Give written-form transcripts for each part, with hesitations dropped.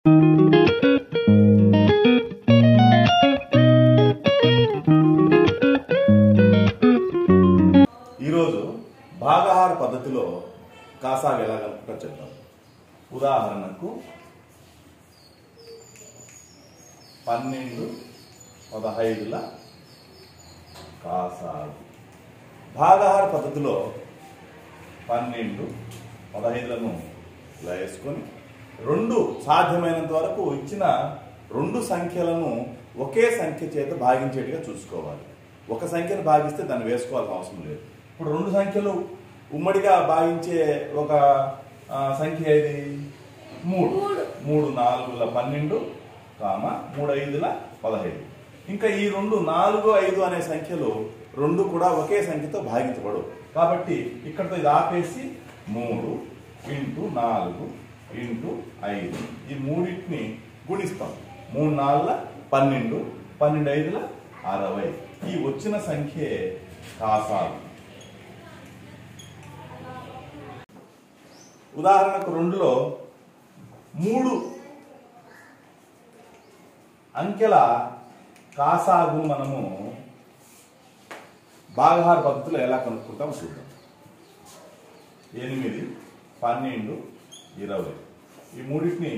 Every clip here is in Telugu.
ఈరోజు భాగాహార పద్ధతిలో కాసాగు ఎలా కలుపుకుంటా చెప్తాం. ఉదాహరణకు 12, 15ల కాసాగు. భాగాహార పద్ధతిలో 12, 15లను ఇలా వేసుకొని రెండు సాధ్యమైనంత వరకు ఇచ్చిన రెండు సంఖ్యలను ఒకే సంఖ్య చేత భాగించేట్టుగా చూసుకోవాలి. ఒక సంఖ్యను భాగిస్తే దాన్ని వేసుకోవాల్సిన అవసరం లేదు. ఇప్పుడు రెండు సంఖ్యలు ఉమ్మడిగా భాగించే ఒక సంఖ్య ఏది? 3. 3 4ల 12, 3 5ల 15. ఇంకా ఈ 2 4 5 అనే సంఖ్యలు రెండు కూడా ఒకే సంఖ్యతో భాగించబడవు. కాబట్టి ఇక్కడతో ఇది ఆపేసి 3 × 4 × 5 ఈ మూడింటిని గుణిస్తాం. 3 4ల 12, 12 5ల 60. ఈ వచ్చిన సంఖ్య కాసాగు. ఉదాహరణకు 2లో 3 అంకెల కాసాగు మనము భాగాహార పద్ధతిలో ఎలా కనుక్కుంటాం చూద్దాం. 8, 12, 20 ఈ మూడింటిని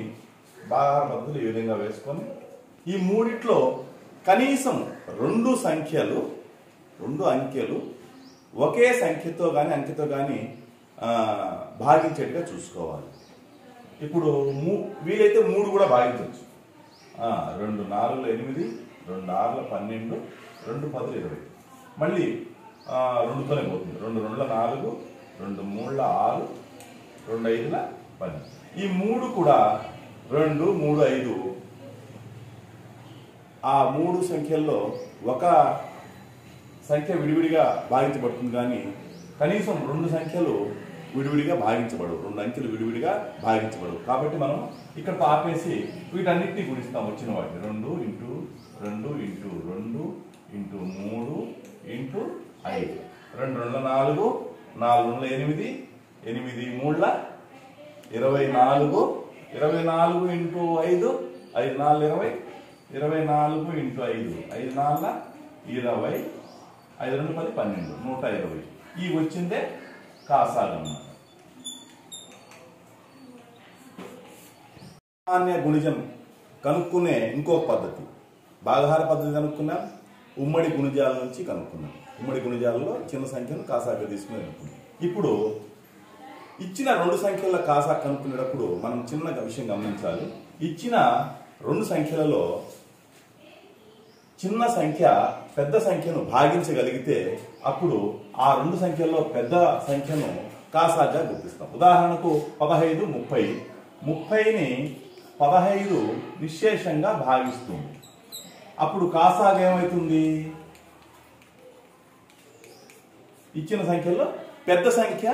భాగాహార పద్ధతిలో ఈ విధంగా వేసుకొని ఈ మూడిట్లో కనీసం రెండు అంకెలు ఒకే సంఖ్యతో కానీ అంకెతో కానీ భాగించేట్టుగా చూసుకోవాలి. ఇప్పుడు వీలైతే 3 కూడా భాగించవచ్చు. 2 4ల 8, 2 6ల 12, 2 10ల 20. మళ్ళీ 2తోనే పోతుంది. 2 2ల 4, 2 3ల 6, 2 5ల 10. ఈ 3 కూడా 2 3 5 ఆ 3 సంఖ్యల్లో ఒక సంఖ్య విడివిడిగా భాగించబడుతుంది. కానీ కనీసం రెండు సంఖ్యలు విడివిడిగా భాగించబడవు. రెండు అంకెలు విడివిడిగా భాగించబడవు. కాబట్టి మనం ఇక్కడ ఆపేసి వీటన్నిటిని గుణిస్తాం. వచ్చిన వాటిని 2 × 2 × 2 × 3 × 5. 2 2ల 4, 4 2ల 8, 8 3ల 24, 24 × 5, 5 4ల 20, 24 × 5, 5 4ల 20, 5 2 10, 12, 120. ఈ వచ్చిందే కాసాగు అన్నమాట. సామాన్య గుణిజం కనుక్కునే ఇంకొక పద్ధతి. భాగాహార పద్ధతి కనుక్కున్నాం, ఉమ్మడి గుణిజాల నుంచి కనుక్కున్నాం. ఉమ్మడి గుణిజాలలో చిన్న సంఖ్యను కాసాగా తీసుకుని కనుక్కున్నాం. ఇప్పుడు ఇచ్చిన రెండు సంఖ్యల కాసాగు కనుక్కునేటప్పుడు మనం చిన్న విషయం గమనించాలి. ఇచ్చిన రెండు సంఖ్యలలో చిన్న సంఖ్య పెద్ద సంఖ్యను భాగించగలిగితే అప్పుడు ఆ రెండు సంఖ్యల్లో పెద్ద సంఖ్యను కాసాగా గుర్తిస్తాం. ఉదాహరణకు 15 30. 30ని 15 నిశ్శేషంగా భాగిస్తుంది. అప్పుడు కాసాగా ఏమవుతుంది? ఇచ్చిన సంఖ్యలో పెద్ద సంఖ్య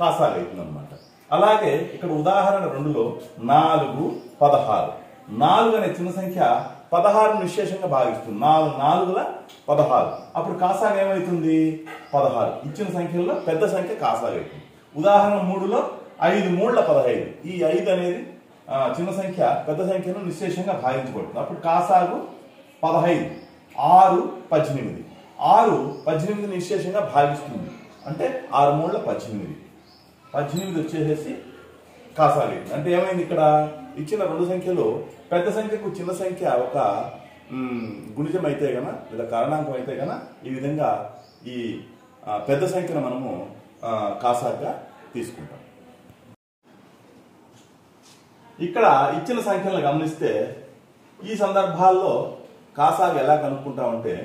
కాసాగా అవుతుంది అన్నమాట. అలాగే ఇక్కడ ఉదాహరణ 2లో 4 16. 4 అనే చిన్న సంఖ్య 16 నిశ్శేషంగా భాగిస్తుంది. 4 4ల 16. అప్పుడు కాసాగా ఏమవుతుంది? 16. ఇచ్చిన సంఖ్యల్లో పెద్ద సంఖ్య కాసాగా అవుతుంది. ఉదాహరణ 3లో 5 3ల 15. ఈ 5 అనేది చిన్న సంఖ్య పెద్ద సంఖ్యను నిశ్శేషంగా భాగించబడుతుంది. అప్పుడు కాసాగు 15. 6 18. 6 18 నిశ్శేషంగా భాగిస్తుంది. అంటే 6 3ల 18. 18 వచ్చేసేసి కాసాగు. అంటే ఏమైంది? ఇక్కడ ఇచ్చిన రెండు సంఖ్యలు పెద్ద సంఖ్యకు చిన్న సంఖ్య ఒక గుణిజం అయితే గన లేదా కారణాంకం అయితే గన ఈ విధంగా ఈ పెద్ద సంఖ్యను మనము కాసాగా తీసుకుంటాం. ఇక్కడ ఇచ్చిన సంఖ్యలను గమనిస్తే ఈ సందర్భాల్లో కాసాగా ఎలా కనుక్కుంటామంటే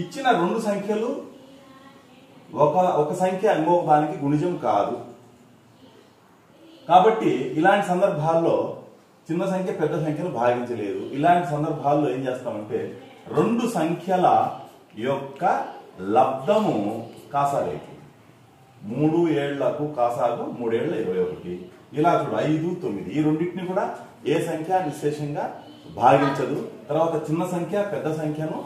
ఇచ్చిన రెండు సంఖ్యలు ఒక సంఖ్య ఇంకొక దానికి గుణిజం కాదు. కాబట్టి ఇలాంటి సందర్భాల్లో చిన్న సంఖ్య పెద్ద సంఖ్యను భాగించలేదు. ఇలాంటి సందర్భాల్లో ఏం చేస్తామంటే రెండు సంఖ్యల యొక్క లబ్ధము కాసాగు అవుతుంది. 3 7లకు కాసాగు 3 7ల 21. ఇలా చూడు 5 9. ఈ రెండింటిని కూడా ఏ సంఖ్య నిశ్శేషంగా భాగించదు. తర్వాత చిన్న సంఖ్య పెద్ద సంఖ్యను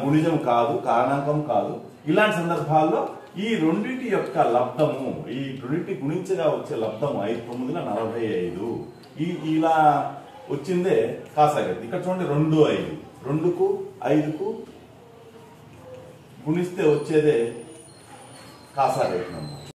గుణిజం కాదు, కారణాంకం కాదు. ఇలాంటి సందర్భాల్లో ఈ రెండింటి యొక్క లబ్ధము, ఈ రెండింటి గుణించగా వచ్చే లబ్ధము 5 9ల 45. ఇలా వచ్చిందే కాసాగైతుంది. ఇక్కడ చూడండి 2, 5, 2కు 5కు గుణిస్తే వచ్చేదే కాసాగైతుంది అన్నమాట.